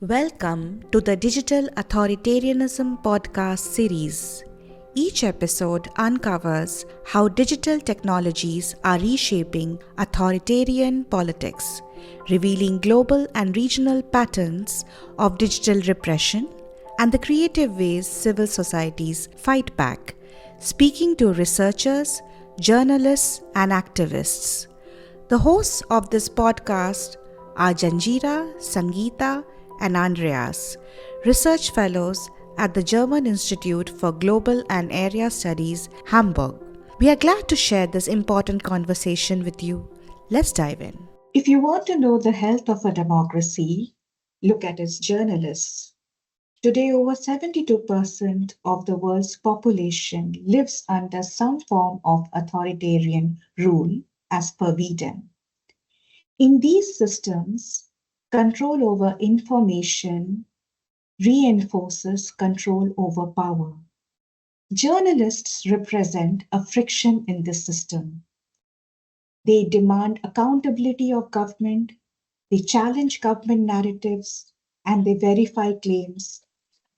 Welcome to the Digital Authoritarianism podcast series. Each episode uncovers how digital technologies are reshaping authoritarian politics, revealing global and regional patterns of digital repression and the creative ways civil societies fight back, speaking to researchers, journalists, and activists. The hosts of this podcast are Janjira, Sangeeta, and Andreas, research fellows at the German Institute for Global and Area Studies, Hamburg. We are glad to share this important conversation with you. Let's dive in. If you want to know the health of a democracy, look at its journalists. Today, over 72% of the world's population lives under some form of authoritarian rule, as per Sweden. In these systems, control over information reinforces control over power. Journalists represent a friction in this system. They demand accountability of government, they challenge government narratives, and they verify claims.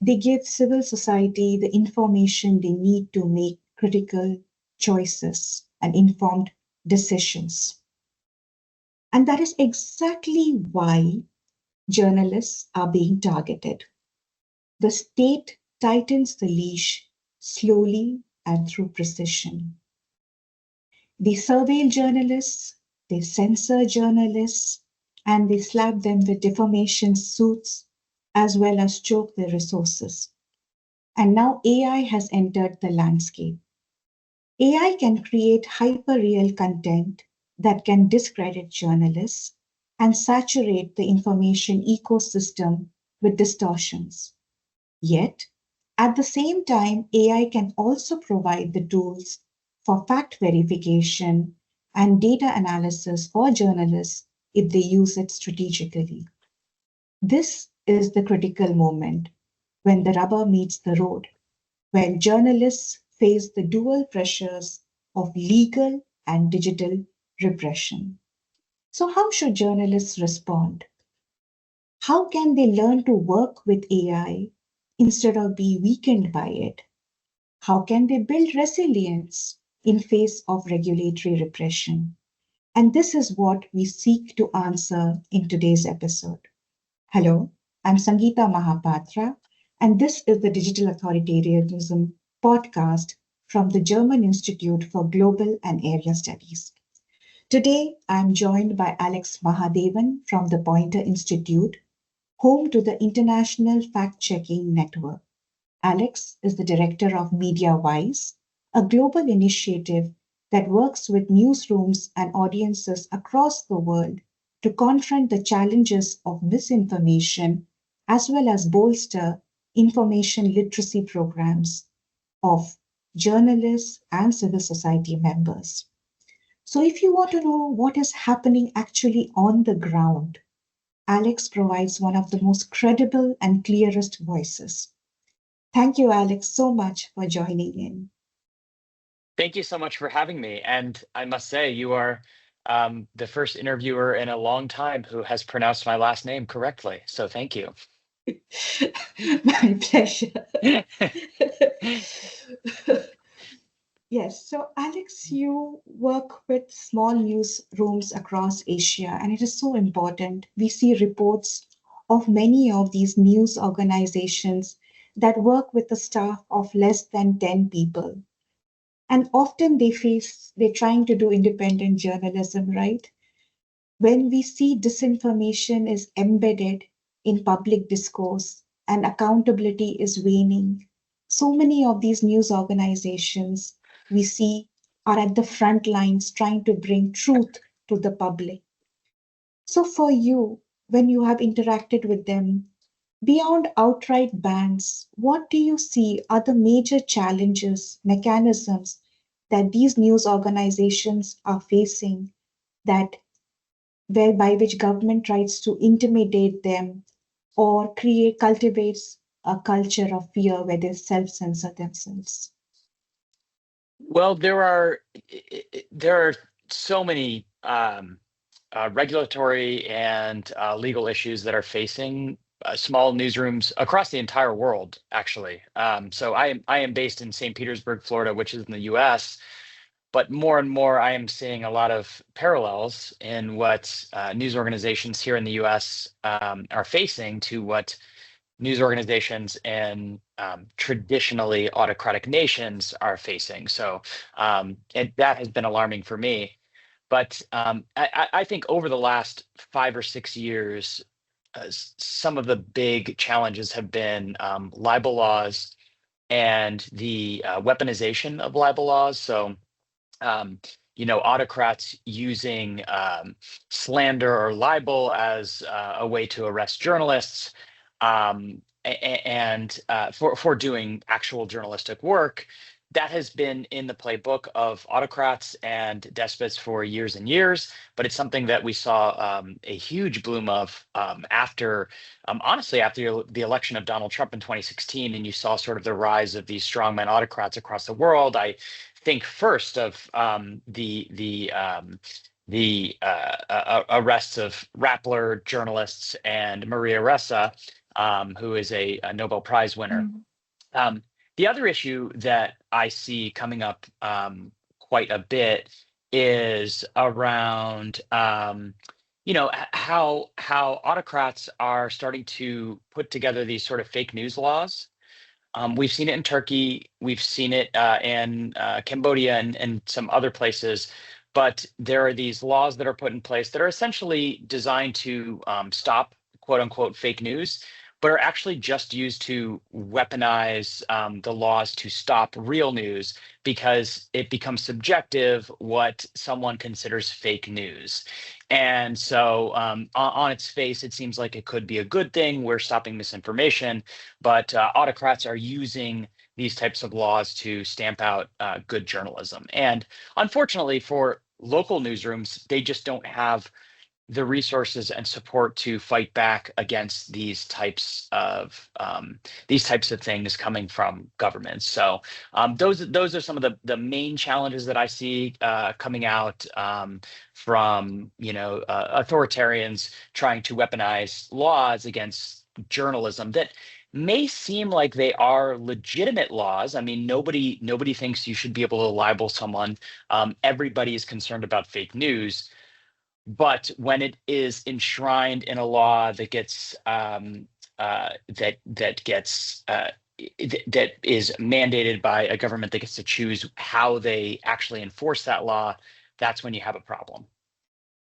They give civil society the information they need to make critical choices and informed decisions. And that is exactly why journalists are being targeted. The state tightens the leash slowly and through precision. They surveil journalists, they censor journalists, and they slap them with defamation suits as well as choke their resources. And now AI has entered the landscape. AI can create hyper-real content that can discredit journalists and saturate the information ecosystem with distortions. Yet, at the same time, AI can also provide the tools for fact verification and data analysis for journalists if they use it strategically. This is the critical moment when the rubber meets the road, when journalists face the dual pressures of legal and digital repression. So, how should journalists respond? How can they learn to work with AI instead of be weakened by it? How can they build resilience in face of regulatory repression? And this is what we seek to answer in today's episode. Hello, I'm Sangeeta Mahapatra, and this is the Digital Authoritarianism podcast from the German Institute for Global and Area Studies. Today, I'm joined by Alex Mahadevan from the Poynter Institute, home to the International Fact-Checking Network. Alex is the director of MediaWise, a global initiative that works with newsrooms and audiences across the world to confront the challenges of misinformation as well as bolster information literacy programs of journalists and civil society members. So if you want to know what is happening actually on the ground, Alex provides one of the most credible and clearest voices. Thank you, Alex, so much for joining in. Thank you so much for having me. And I must say, you are the first interviewer in a long time who has pronounced my last name correctly. So thank you. My pleasure. Yes, so Alex, you work with small newsrooms across Asia, and it is so important. We see reports of many of these news organizations that work with a staff of less than 10 people. And often they're trying to do independent journalism, right? When we see disinformation is embedded in public discourse and accountability is waning, so many of these news organizations we see are at the front lines trying to bring truth to the public. So for you, when you have interacted with them, beyond outright bans, what do you see are the major challenges, mechanisms that these news organizations are facing that whereby which government tries to intimidate them or cultivates a culture of fear where they self-censor themselves? Well, there are so many regulatory and legal issues that are facing small newsrooms across the entire world, actually. So I am based in St. Petersburg, Florida, which is in the U.S. But more and more, I am seeing a lot of parallels in what news organizations here in the U.S. Are facing to what news organizations in traditionally autocratic nations are facing. So that has been alarming for me. But I think over the last 5 or 6 years, some of the big challenges have been libel laws and the weaponization of libel laws. So um, autocrats using slander or libel as a way to arrest journalists, and for doing actual journalistic work. That has been in the playbook of autocrats and despots for years and years, but it's something that we saw a huge bloom of honestly, after the election of Donald Trump in 2016, and you saw sort of the rise of these strongman autocrats across the world. I think first of the arrests of Rappler journalists and Maria Ressa, who is a Nobel Prize winner. Mm. The other issue that I see coming up quite a bit is around how autocrats are starting to put together these sort of fake news laws. We've seen it in Turkey, we've seen it in Cambodia and some other places, but there are these laws that are put in place that are essentially designed to stop quote unquote fake news, but are actually just used to weaponize the laws to stop real news because it becomes subjective what someone considers fake news. And so on its face, it seems like it could be a good thing. We're stopping misinformation, but autocrats are using these types of laws to stamp out good journalism. And unfortunately for local newsrooms, they just don't have the resources and support to fight back against these types of things coming from governments. So those are some of the main challenges that I see coming out from authoritarians trying to weaponize laws against journalism that may seem like they are legitimate laws. I mean, nobody thinks you should be able to libel someone. Everybody is concerned about fake news. But when it is enshrined in a law that gets that is mandated by a government that gets to choose how they actually enforce that law, that's when you have a problem.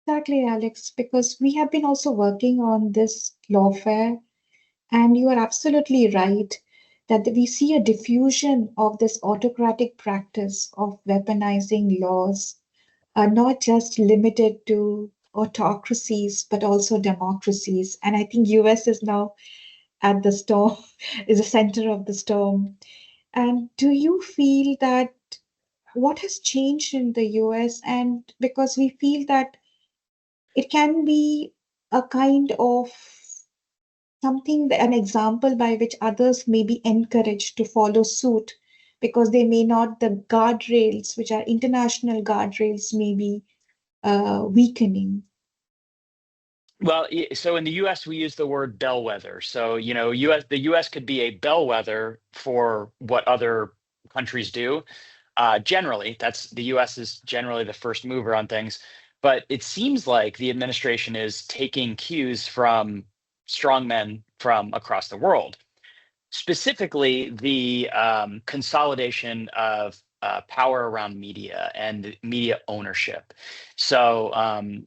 Exactly, Alex, because we have been also working on this lawfare, and you are absolutely right that we see a diffusion of this autocratic practice of weaponizing laws, not just limited to autocracies, but also democracies. And I think US is now at the storm, is the center of the storm. And do you feel that what has changed in the US? And because we feel that it can be a kind of something, an example by which others may be encouraged to follow suit because they may not, the guardrails, which are international guardrails, may be weakening. Well, so in the U.S. we use the word bellwether. So the U.S. could be a bellwether for what other countries do. Generally, the U.S. is generally the first mover on things, but it seems like the administration is taking cues from strongmen from across the world, specifically the consolidation of power around media and media ownership. So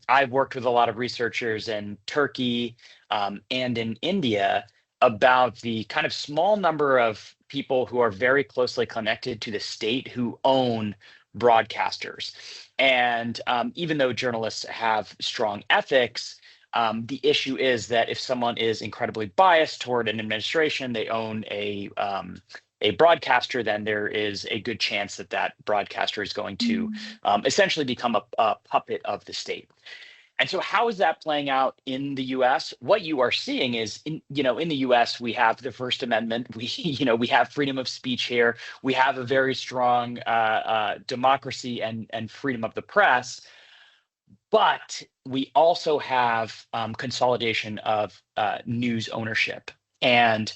I've worked with a lot of researchers in Turkey and in India about the kind of small number of people who are very closely connected to the state who own broadcasters. And even though journalists have strong ethics, the issue is that if someone is incredibly biased toward an administration, they own a broadcaster, then there is a good chance that that broadcaster is going to essentially become a puppet of the state. And so how is that playing out in the US? What you are seeing is in the US, we have the First Amendment. We have freedom of speech here. We have a very strong democracy and freedom of the press. But we also have consolidation of news ownership. And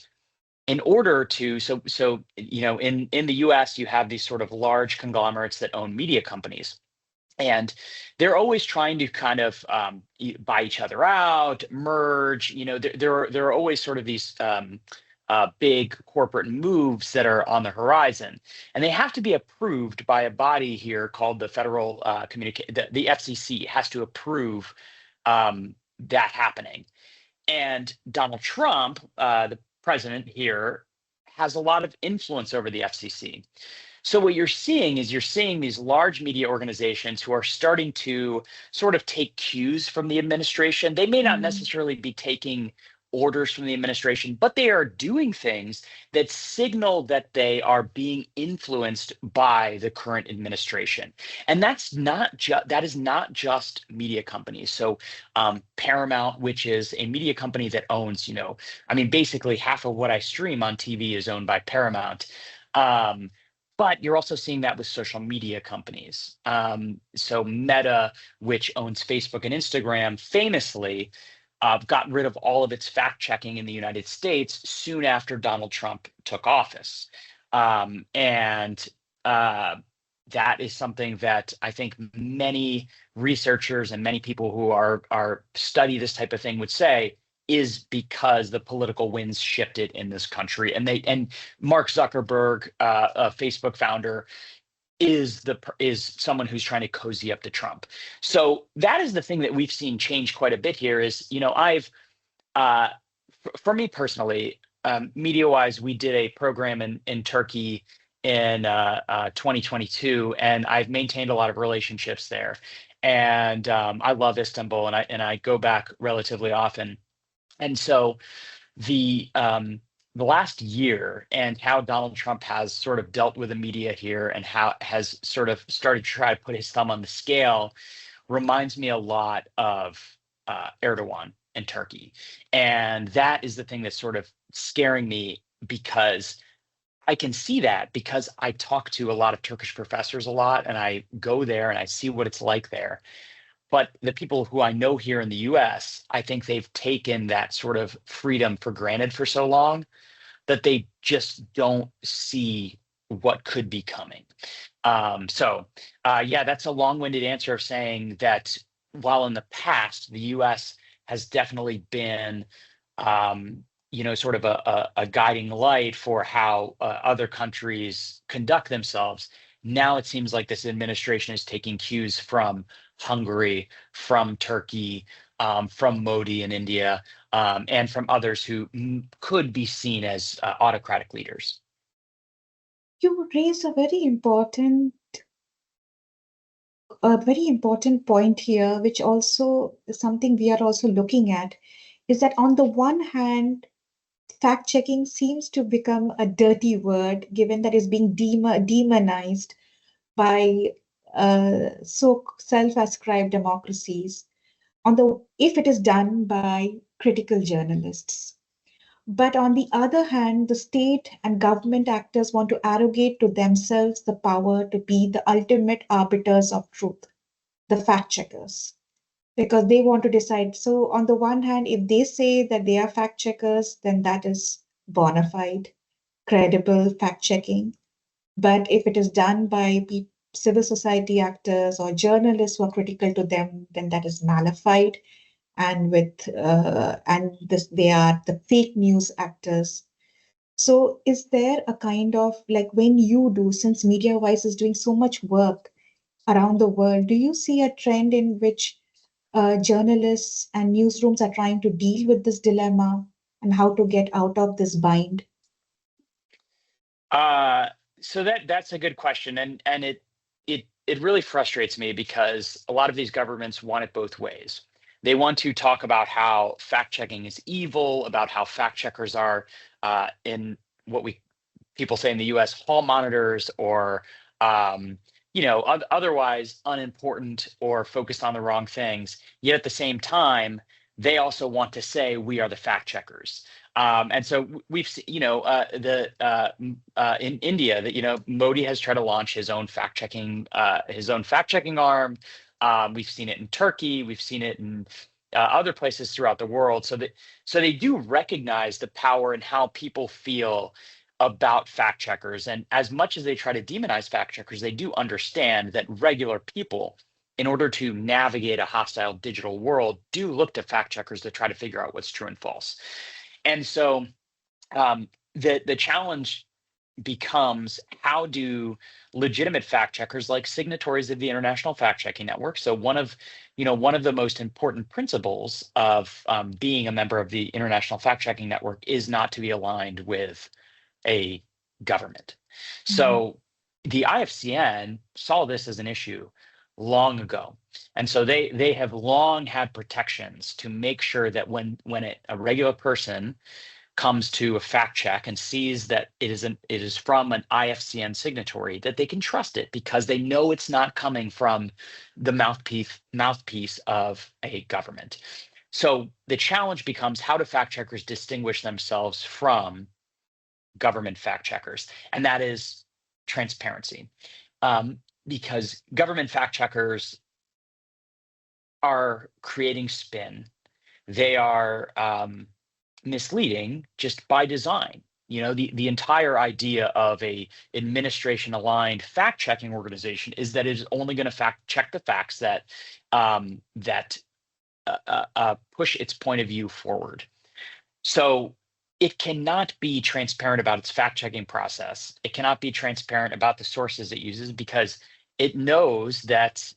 in order to, in the US, you have these sort of large conglomerates that own media companies. And they're always trying to kind of buy each other out, merge. There are always sort of these big corporate moves that are on the horizon, and they have to be approved by a body here called the Federal the FCC has to approve that happening. And Donald Trump, the president here, has a lot of influence over the FCC. So what you're seeing is these large media organizations who are starting to sort of take cues from the administration. They may not necessarily be taking orders from the administration, but they are doing things that signal that they are being influenced by the current administration. And that is not just media companies. So Paramount, which is a media company that owns, basically half of what I stream on TV is owned by Paramount. But you're also seeing that with social media companies. So Meta, which owns Facebook and Instagram, famously got rid of all of its fact checking in the United States soon after Donald Trump took office. And that is something that I think many researchers and many people who are study this type of thing would say is because the political winds shifted in this country. And Mark Zuckerberg, a Facebook founder, is someone who's trying to cozy up to Trump. So that is the thing that we've seen change quite a bit here is, for me personally, MediaWise, we did a program in Turkey in 2022, and I've maintained a lot of relationships there. And I love Istanbul, and I go back relatively often. And so the last year and how Donald Trump has sort of dealt with the media here and how has sort of started to try to put his thumb on the scale reminds me a lot of Erdogan in Turkey. And that is the thing that's sort of scaring me, because I can see that because I talk to a lot of Turkish professors a lot, and I go there and I see what it's like there. But the people who I know here in the US, I think they've taken that sort of freedom for granted for so long that they just don't see what could be coming. Yeah, that's a long-winded answer of saying that while in the past, the US has definitely been, sort of a guiding light for how other countries conduct themselves. Now it seems like this administration is taking cues from Hungary, from Turkey, from Modi in India, and from others who could be seen as autocratic leaders. You raise a very important point here, which also is something we are also looking at, is that on the one hand, fact checking seems to become a dirty word, given that it's being demonized by so self-ascribed democracies. If it is done by critical journalists. But on the other hand, the state and government actors want to arrogate to themselves the power to be the ultimate arbiters of truth, the fact checkers, because they want to decide. So, on the one hand, if they say that they are fact checkers, then that is bona fide, credible fact checking. But if it is done by civil society actors or journalists who are critical to them, then that is nullified, and they are the fake news actors. So is there a kind of, like, when you do, since MediaWise is doing so much work around the world, do you see a trend in which journalists and newsrooms are trying to deal with this dilemma and how to get out of this bind? So that's a good question, and it really frustrates me because a lot of these governments want it both ways. They want to talk about how fact checking is evil, about how fact checkers are in what people say in the U.S. hall monitors, or otherwise unimportant or focused on the wrong things. Yet at the same time, they also want to say we are the fact checkers. And so we've seen, in India that Modi has tried to launch his own fact checking arm. We've seen it in Turkey. We've seen it in other places throughout the world. So they do recognize the power and how people feel about fact checkers. And as much as they try to demonize fact checkers, they do understand that regular people, in order to navigate a hostile digital world, do look to fact checkers to try to figure out what's true and false. And so the challenge becomes, how do legitimate fact checkers, like signatories of the International Fact Checking Network? So one of the most important principles of being a member of the International Fact Checking Network is not to be aligned with a government. So the IFCN saw this as an issue long ago, and so they have long had protections to make sure that when a regular person comes to a fact check and sees that it is from an IFCN signatory, that they can trust it because they know it's not coming from the mouthpiece of a government. So the challenge becomes, how do fact checkers distinguish themselves from government fact checkers? And that is transparency, because government fact checkers are creating spin. They are misleading just by design. The entire idea of a administration aligned fact checking organization is that it is only going to fact check the facts that push its point of view forward. So it cannot be transparent about its fact checking process. It cannot be transparent about the sources it uses, because it knows that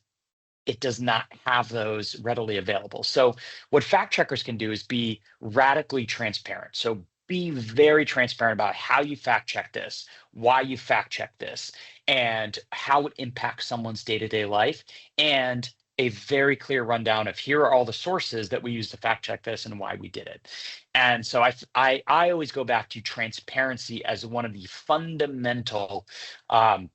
it does not have those readily available. So what fact checkers can do is be radically transparent. So be very transparent about how you fact check this, why you fact check this, and how it impacts someone's day-to-day life, and a very clear rundown of, here are all the sources that we use to fact check this and why we did it. And so I always go back to transparency as one of the fundamental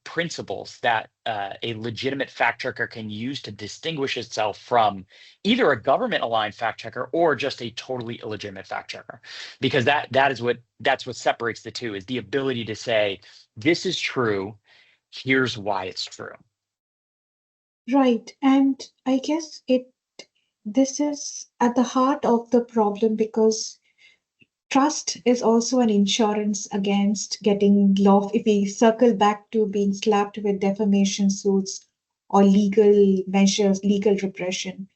principles that a legitimate fact checker can use to distinguish itself from either a government aligned fact checker or just a totally illegitimate fact checker, because that's what separates the two, is the ability to say, this is true, here's why it's true. Right. And I guess this is at the heart of the problem, because trust is also an insurance against getting law. If we circle back to being slapped with defamation suits or legal measures, legal repression,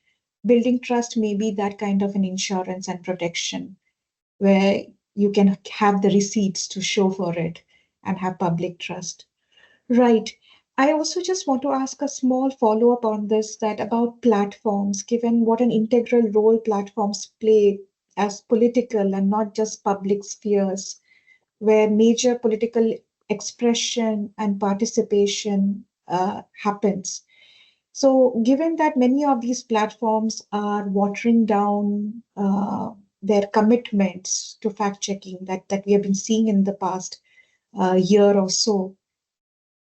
building trust may be that kind of an insurance and protection, where you can have the receipts to show for it and have public trust. Right. I also just want to ask a small follow-up on this, that about platforms, given what an integral role platforms play as political and not just public spheres, where major political expression and participation happens. So given that many of these platforms are watering down their commitments to fact-checking that we have been seeing in the past year or so,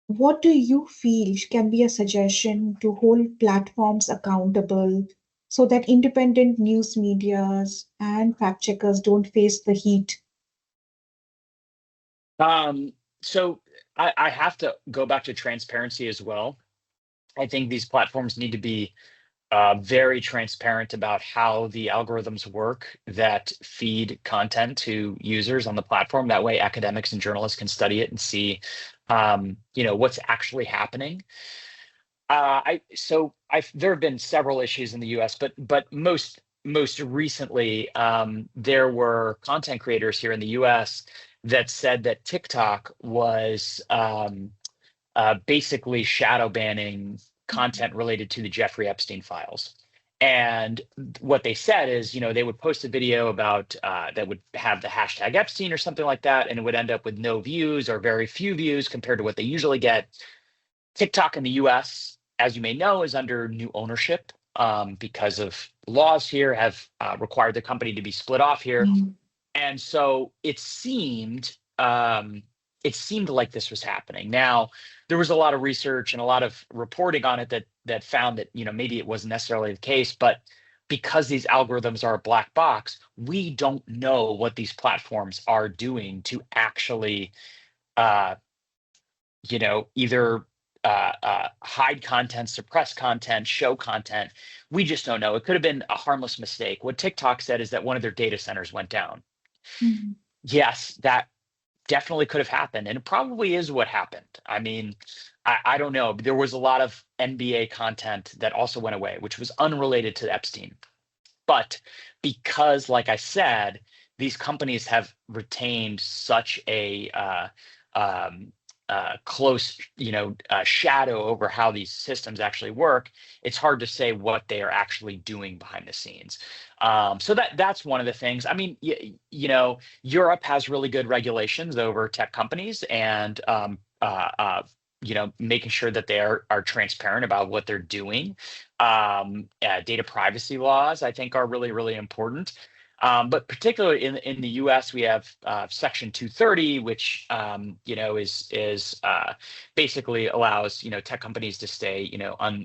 what do you feel can be a suggestion to hold platforms accountable so that independent news medias and fact checkers don't face the heat? So I have to go back to transparency as well. I think these platforms need to be very transparent about how the algorithms work that feed content to users on the platform. That way, academics and journalists can study it and see, what's actually happening. There have been several issues in the U.S., but most recently, there were content creators here in the U.S. that said that TikTok was basically shadow banning content related to the Jeffrey Epstein files. And what they said is, they would post a video about that would have the hashtag Epstein or something like that, and it would end up with no views or very few views compared to what they usually get. TikTok in the US, as you may know, is under new ownership because of laws here have required the company to be split off here. And so it seemed like this was happening. Now, there was a lot of research and a lot of reporting on it that found that, maybe it wasn't necessarily the case, but because these algorithms are a black box, we don't know what these platforms are doing to actually, either hide content, suppress content, show content. We just don't know. It could have been a harmless mistake. What TikTok said is that one of their data centers went down. Mhm. Yes, that definitely could have happened, and it probably is what happened. I mean, I don't know. There was a lot of NBA content that also went away, which was unrelated to Epstein. But because, like I said, these companies have retained such a um, close, shadow over how these systems actually work, it's hard to say what they are actually doing behind the scenes. So that's one of the things. I mean, Europe has really good regulations over tech companies and making sure that they are transparent about what they're doing. Data privacy laws, I think, are really, really important. But particularly in the U.S., we have Section 230, which is basically allows tech companies to stay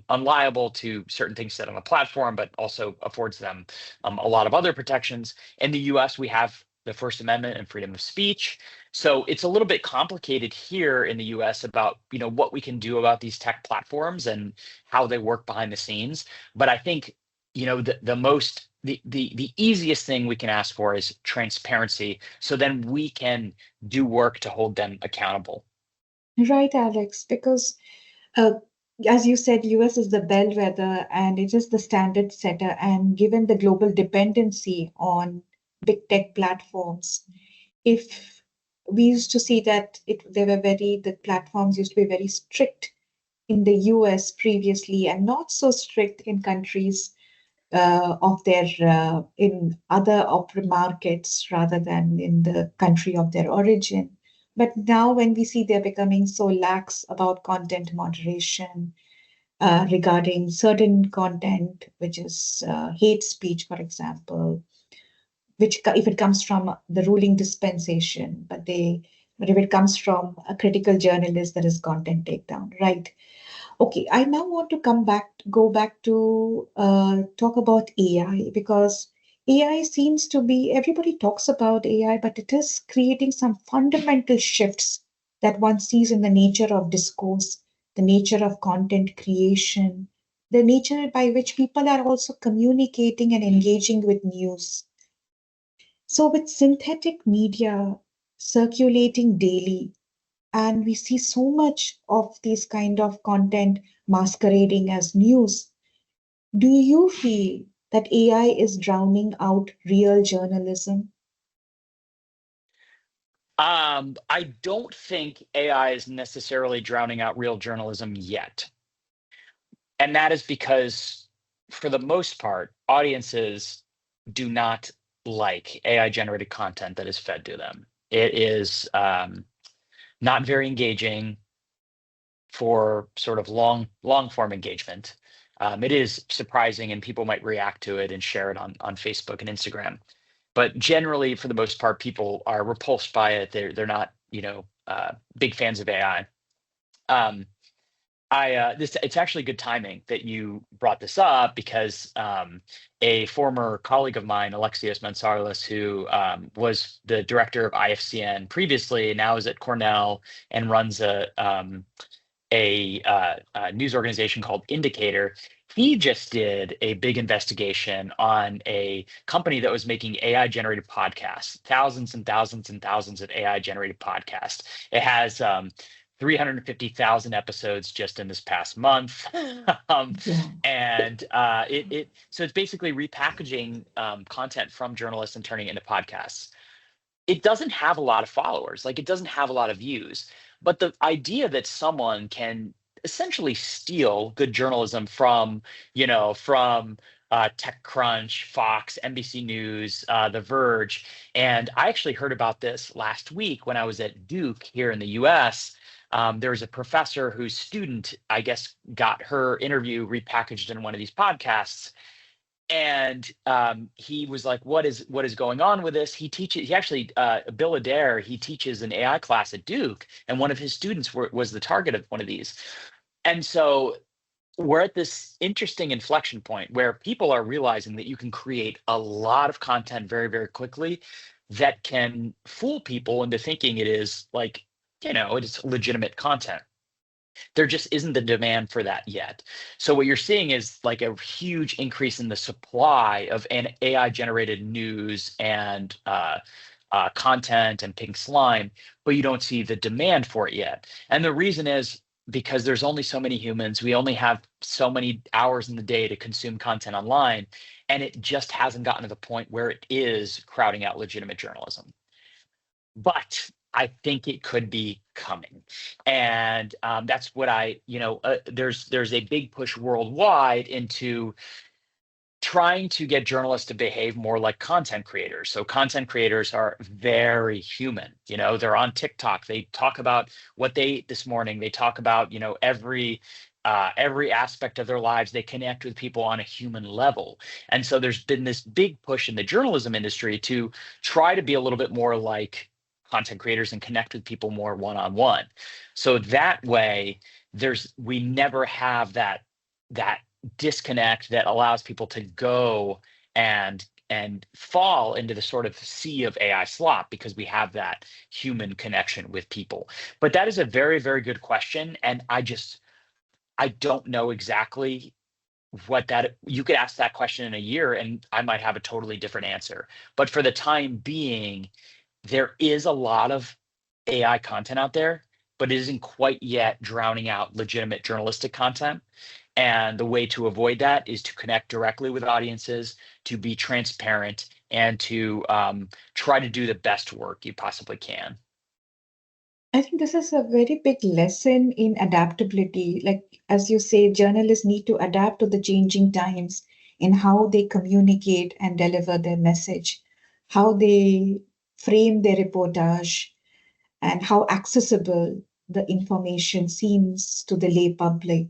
unliable to certain things said on the platform, but also affords them a lot of other protections. In the U.S., we have the First Amendment and freedom of speech. So it's a little bit complicated here in the U.S. about what we can do about these tech platforms and how they work behind the scenes. But I think the easiest thing we can ask for is transparency, so then we can do work to hold them accountable. Right, Alex, because uh, as you said, US is the bellwether and it is the standard setter. And given the global dependency on big tech platforms, if we used to see that the platforms used to be very strict in the US previously and not so strict in countries of their in other markets rather than in the country of their origin. But now, when we see they're becoming so lax about content moderation regarding certain content, which is hate speech, for example, if it comes from the ruling dispensation, but if it comes from a critical journalist, there is content takedown, right? Okay, I now want to go back to talk about AI because AI seems to be, everybody talks about AI, but it is creating some fundamental shifts that one sees in the nature of discourse, the nature of content creation, the nature by which people are also communicating and engaging with news. So, with synthetic media circulating daily, and we see so much of this kind of content masquerading as news. Do you feel that AI is drowning out real journalism? I don't think AI is necessarily drowning out real journalism yet. And that is because, for the most part, audiences do not like AI generated content that is fed to them. It is not very engaging for sort of long form engagement. It is surprising, and people might react to it and share it on Facebook and Instagram. But generally, for the most part, people are repulsed by it. They're not big fans of AI. Um, it's actually good timing that you brought this up because a former colleague of mine, Alexios Mansarlis, who was the director of IFCN previously, now is at Cornell and runs a news organization called Indicator. He just did a big investigation on a company that was making AI generated podcasts, thousands and thousands and thousands of AI generated podcasts. It has 350,000 episodes just in this past month. um, Yeah. and so it's basically repackaging content from journalists and turning it into podcasts. It doesn't have a lot of followers, like it doesn't have a lot of views, but the idea that someone can essentially steal good journalism from TechCrunch, Fox, NBC News, The Verge. And I actually heard about this last week when I was at Duke here in the US. There was a professor whose student, I guess, got her interview repackaged in one of these podcasts, and he was like, what is going on with this? He actually, Bill Adair, he teaches an AI class at Duke, and one of his students was the target of one of these. And so we're at this interesting inflection point where people are realizing that you can create a lot of content very, very quickly that can fool people into thinking it is like, it's legitimate content. There just isn't the demand for that yet. So what you're seeing is like a huge increase in the supply of an AI generated news and content and pink slime, but you don't see the demand for it yet. And the reason is because there's only so many humans. We only have so many hours in the day to consume content online. And it just hasn't gotten to the point where it is crowding out legitimate journalism. But I think it could be coming, and that's what there's a big push worldwide into trying to get journalists to behave more like content creators. So content creators are very human. They're on TikTok. They talk about what they ate this morning. They talk about every aspect of their lives. They connect with people on a human level. And so there's been this big push in the journalism industry to try to be a little bit more like content creators and connect with people more one-on-one. So that way, we never have that disconnect that allows people to go and fall into the sort of sea of AI slop, because we have that human connection with people. But that is a very, very good question. And I don't know exactly you could ask that question in a year and I might have a totally different answer. But for the time being, there is a lot of AI content out there, but it isn't quite yet drowning out legitimate journalistic content. And the way to avoid that is to connect directly with audiences, to be transparent, and to try to do the best work you possibly can. I think this is a very big lesson in adaptability. Like, as you say, journalists need to adapt to the changing times in how they communicate and deliver their message, how they frame their reportage, and how accessible the information seems to the lay public.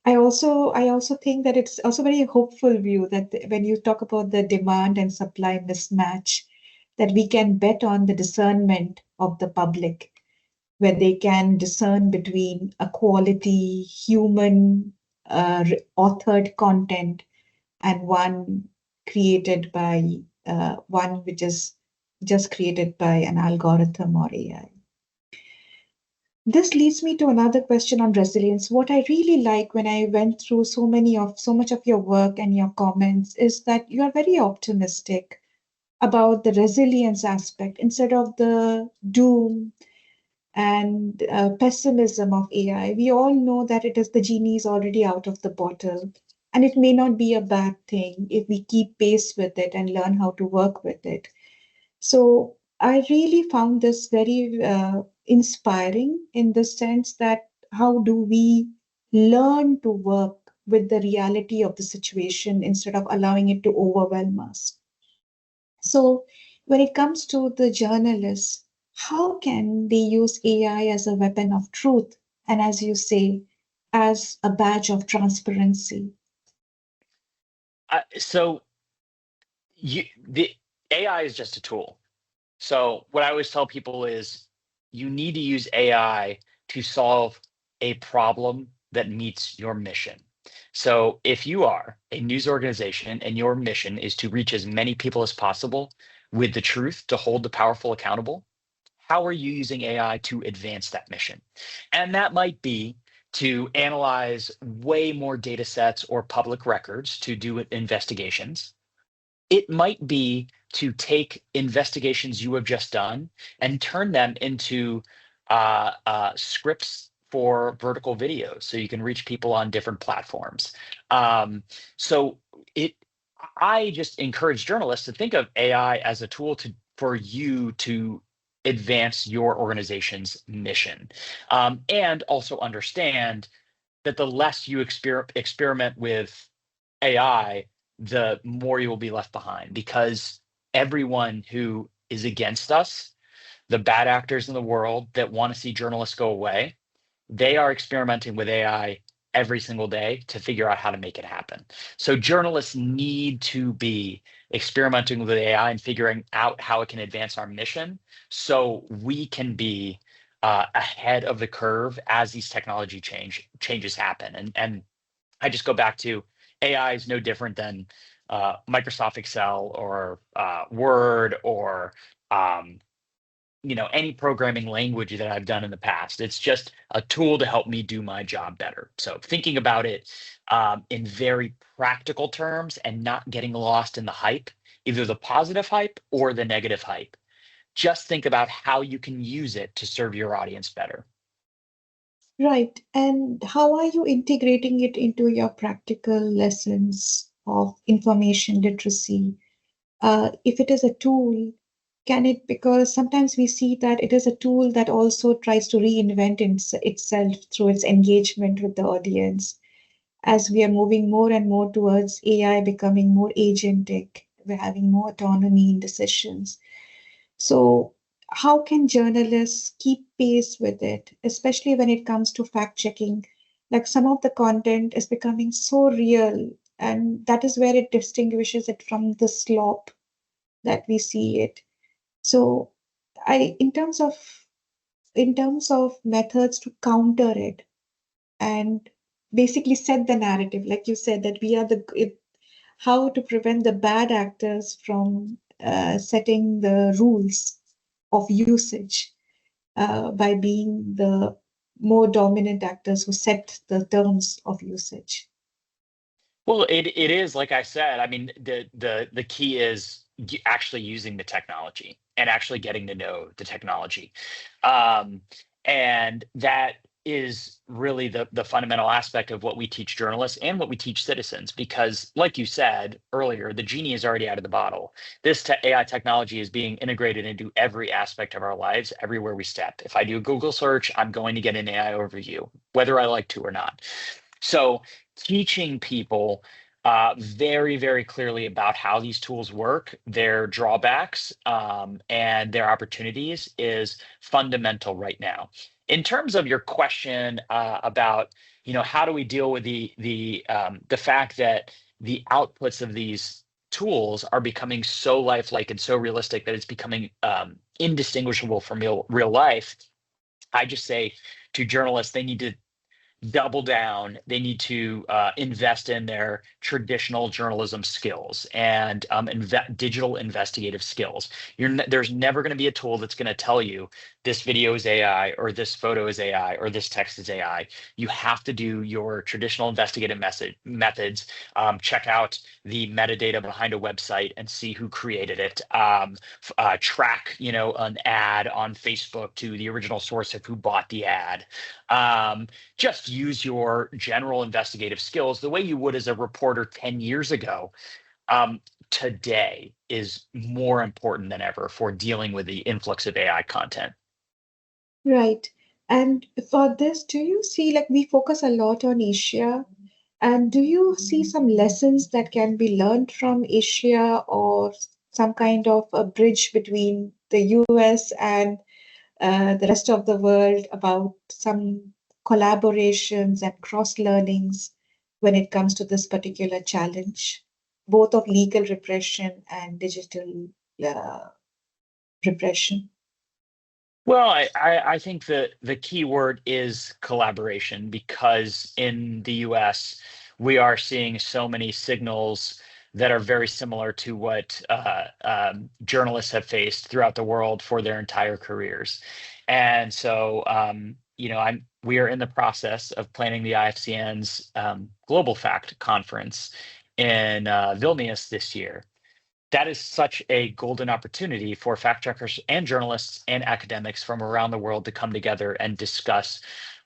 I also think that it's also very hopeful view that when you talk about the demand and supply mismatch, that we can bet on the discernment of the public, where they can discern between a quality human authored content and one created by one which is just created by an algorithm or AI. This leads me to another question on resilience. What I really like when I went through so much of your work and your comments is that you are very optimistic about the resilience aspect instead of the doom and pessimism of AI. We all know that it is the genie is already out of the bottle, and it may not be a bad thing if we keep pace with it and learn how to work with it. So I really found this very inspiring in the sense that how do we learn to work with the reality of the situation instead of allowing it to overwhelm us. So when it comes to the journalists, how can they use AI as a weapon of truth and, as you say, as a badge of transparency? So the AI is just a tool. So what I always tell people is you need to use AI to solve a problem that meets your mission. So if you are a news organization and your mission is to reach as many people as possible with the truth to hold the powerful accountable, how are you using AI to advance that mission? And that might be to analyze way more data sets or public records to do investigations. It might be to take investigations you have just done and turn them into scripts for vertical videos so you can reach people on different platforms. So I just encourage journalists to think of AI as a tool for you to advance your organization's mission, and also understand that the less you experiment with AI, the more you will be left behind, because everyone who is against us, the bad actors in the world that want to see journalists go away, they are experimenting with AI every single day to figure out how to make it happen. So journalists need to be experimenting with AI and figuring out how it can advance our mission so we can be ahead of the curve as these technology changes happen. And I just go back to AI is no different than Microsoft Excel or Word or any programming language that I've done in the past. It's just a tool to help me do my job better. So thinking about it in very practical terms and not getting lost in the hype, either the positive hype or the negative hype. Just think about how you can use it to serve your audience better. Right. And how are you integrating it into your practical lessons of information literacy? If it is a tool, can it, because sometimes we see that it is a tool that also tries to reinvent itself through its engagement with the audience. As we are moving more and more towards AI becoming more agentic, we're having more autonomy in decisions. So, how can journalists keep pace with it, especially when it comes to fact checking? Like some of the content is becoming so real, and that is where it distinguishes it from the slop that we see it. So, in terms of methods to counter it and basically set the narrative, like you said, that we are how to prevent the bad actors from setting the rules of usage by being the more dominant actors who set the terms of usage. Well, it is like I said. I mean, the key is actually using the technology and actually getting to know the technology, um, and that is really the fundamental aspect of what we teach journalists and what we teach citizens. Because, like you said earlier, the genie is already out of the bottle. This AI technology is being integrated into every aspect of our lives, everywhere we step. If I do a Google search, I'm going to get an AI overview, whether I like to or not. So teaching people very, very clearly about how these tools work, their drawbacks, and their opportunities is fundamental right now. In terms of your question about, how do we deal with the fact that the outputs of these tools are becoming so lifelike and so realistic that it's becoming indistinguishable from real life, I just say to journalists, they need to double down. They need to invest in their traditional journalism skills and digital investigative skills. There's never going to be a tool that's going to tell you this video is AI or this photo is AI or this text is AI. You have to do your traditional investigative methods. Check out the metadata behind a website and see who created it. Track, an ad on Facebook to the original source of who bought the ad. Just use your general investigative skills the way you would as a reporter 10 years ago. Today is more important than ever for dealing with the influx of AI content. Right. And for this, do you see, like, we focus a lot on Asia, and do you see some lessons that can be learned from Asia or some kind of a bridge between the US and the rest of the world about some collaborations and cross learnings when it comes to this particular challenge, both of legal repression and digital uh, repression? Well, I think that the key word is collaboration because in the US, we are seeing so many signals that are very similar to what journalists have faced throughout the world for their entire careers. And so, we are in the process of planning the IFCN's Global Fact Conference in Vilnius this year. That is such a golden opportunity for fact checkers and journalists and academics from around the world to come together and discuss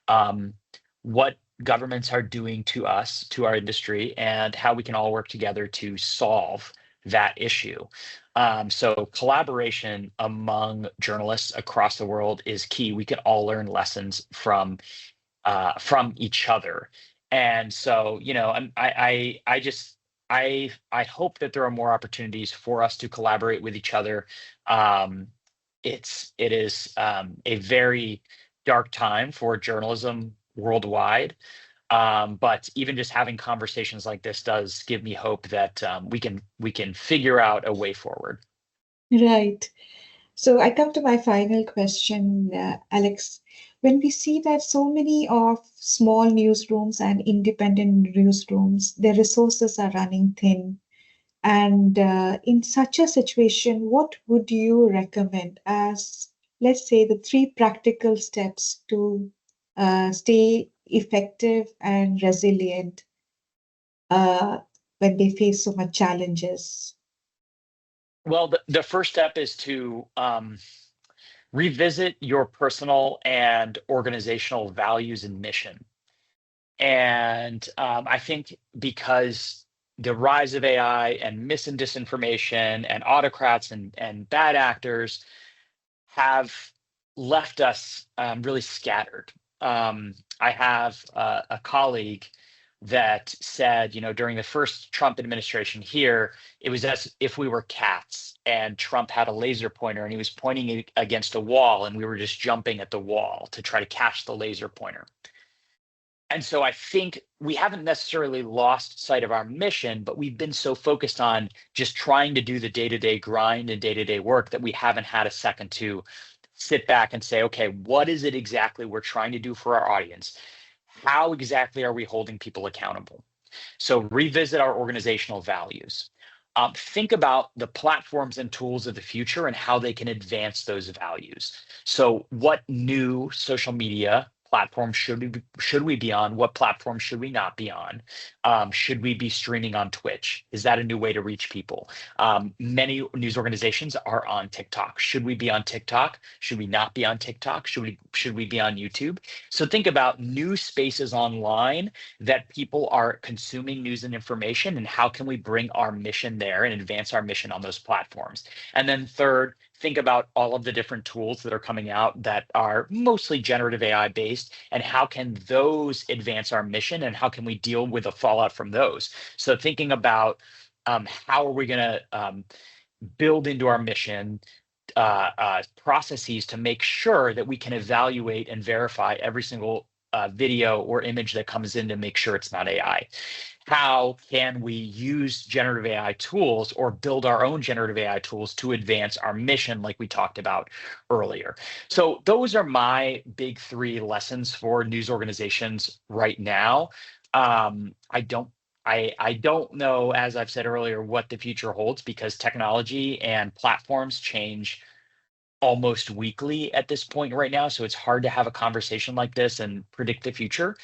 um, what governments are doing to us, to our industry, and how we can all work together to solve that issue. So collaboration among journalists across the world is key. We can all learn lessons from each other. And so, I just I hope that there are more opportunities for us to collaborate with each other. Um, it is a very dark time for journalism worldwide. But even just having conversations like this does give me hope that we can figure out a way forward. Right. So I come to my final question, Alex. When we see that so many of small newsrooms and independent newsrooms, their resources are running thin, and in such a situation, what would you recommend as let's say, the 3 practical steps to stay effective and resilient when they face so much challenges? Well, the first step is to revisit your personal and organizational values and mission. And I think because the rise of AI and mis and disinformation and autocrats and bad actors have left us really scattered. I have a colleague that said, during the first Trump administration here, it was as if we were cats and Trump had a laser pointer and he was pointing it against a wall and we were just jumping at the wall to try to catch the laser pointer. And so I think we haven't necessarily lost sight of our mission, but we've been so focused on just trying to do the day-to-day grind and day-to-day work that we haven't had a second to sit back and say, okay, what is it exactly we're trying to do for our audience? How exactly are we holding people accountable? So revisit our organizational values. Think about the platforms and tools of the future and how they can advance those values. So what new social media platforms should we be on? What platforms should we not be on? Should we be streaming on Twitch? Is that a new way to reach people? Many news organizations are on TikTok. Should we be on TikTok? Should we not be on TikTok? Should we be on YouTube? So think about new spaces online that people are consuming news and information, and how can we bring our mission there and advance our mission on those platforms? And then third, think about all of the different tools that are coming out that are mostly generative AI based, and how can those advance our mission and how can we deal with the fallout from those? So thinking about how are we going to build into our mission processes to make sure that we can evaluate and verify every single video or image that comes in to make sure it's not AI. How can we use generative AI tools or build our own generative AI tools to advance our mission, like we talked about earlier? So those are my big 3 lessons for news organizations right now. I don't know, as I've said earlier, what the future holds, because technology and platforms change almost weekly at this point right now. So it's hard to have a conversation like this and predict the future.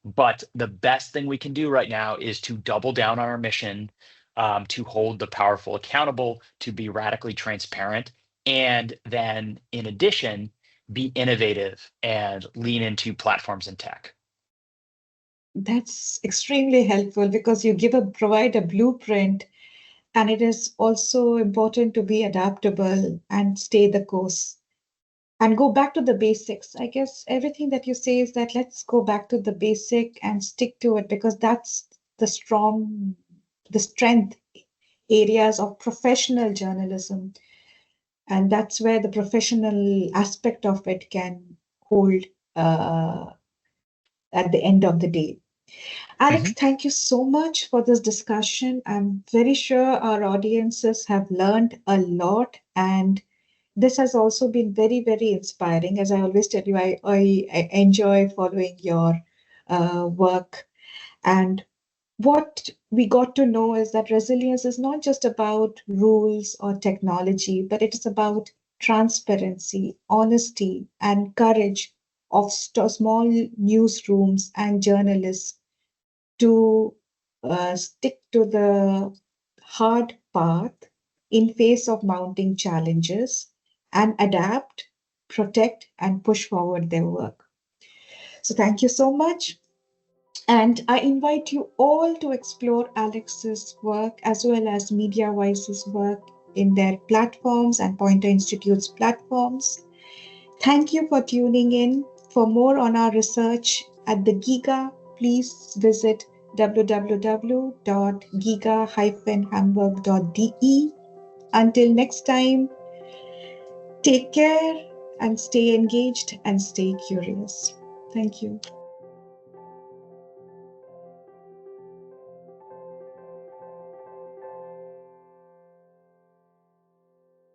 But the best thing we can do right now is to double down on our mission, to hold the powerful accountable, to be radically transparent, and then in addition, be innovative and lean into platforms and tech. That's extremely helpful because you provide a blueprint, and it is also important to be adaptable and stay the course and go back to the basics. I guess everything that you say is that let's go back to the basic and stick to it, because that's the strength areas of professional journalism. And that's where the professional aspect of it can hold at the end of the day. Alex, thank you so much for this discussion. I'm very sure our audiences have learned a lot, and this has also been very, very inspiring. As I always tell you, I enjoy following your work. And what we got to know is that resilience is not just about rules or technology, but it is about transparency, honesty, and courage of small newsrooms and journalists to stick to the hard path in face of mounting challenges and adapt, protect, and push forward their work. So thank you so much. And I invite you all to explore Alex's work as well as MediaWise's work in their platforms and Poynter Institute's platforms. Thank you for tuning in. For more on our research at the GIGA, please visit www.giga-hamburg.de. Until next time, take care and stay engaged and stay curious. Thank you.